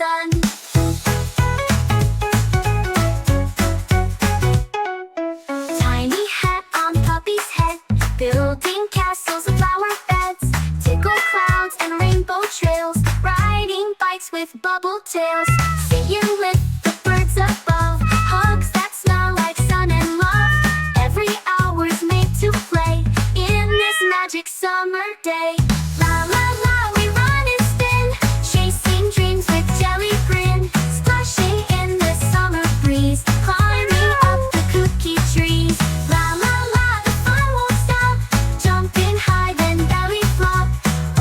sun. Tiny hat on puppy's head, building castles and flower beds, tickle clouds and rainbow trails, riding bikes with bubble tails, singing with the birds above, hugs that smell like sun and love. Every hour's made to play in this magic summer day. La la la, we run and spin, chasing dreams with jelly grin, splashing in the summer breeze, climbing up the cookie trees. La la la, the fun won't stop, jumping high then belly flop.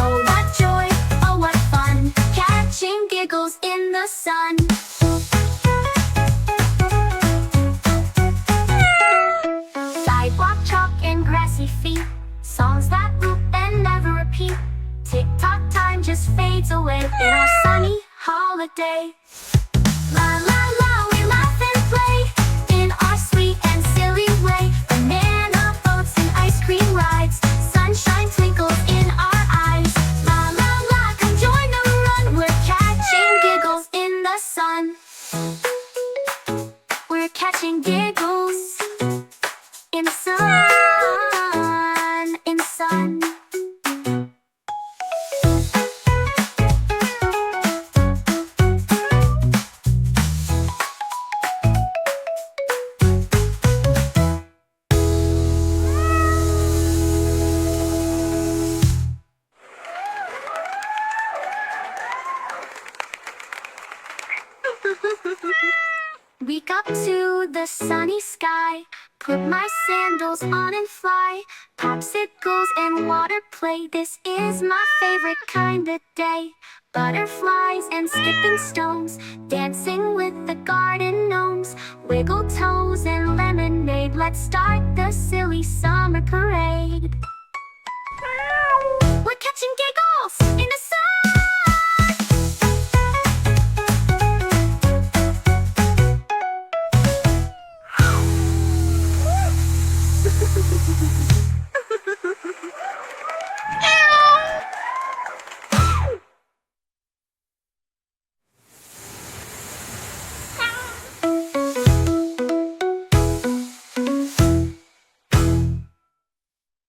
Oh what joy, oh what fun, catching giggles in the sun. Sidewalk chalk and grassy feet, songs that loop and never repeat. Tick-tock time just fades away in our sunny holiday. La la la, we laugh and play in our sweet and silly way. Banana boats and ice cream rides, sunshine twinkles in our eyes. La la la, come join the run, we're catching giggles in the sun. We're catching giggles in the sun, in the sun. Wake up to the sunny sky, put my sandals on and fly. Popsicles and water play, this is my favorite kind of day. Butterflies and skipping stones, dancing with the garden gnomes. Wiggle toes and lemonade, let's start the silly summer parade. We're catching giggles in the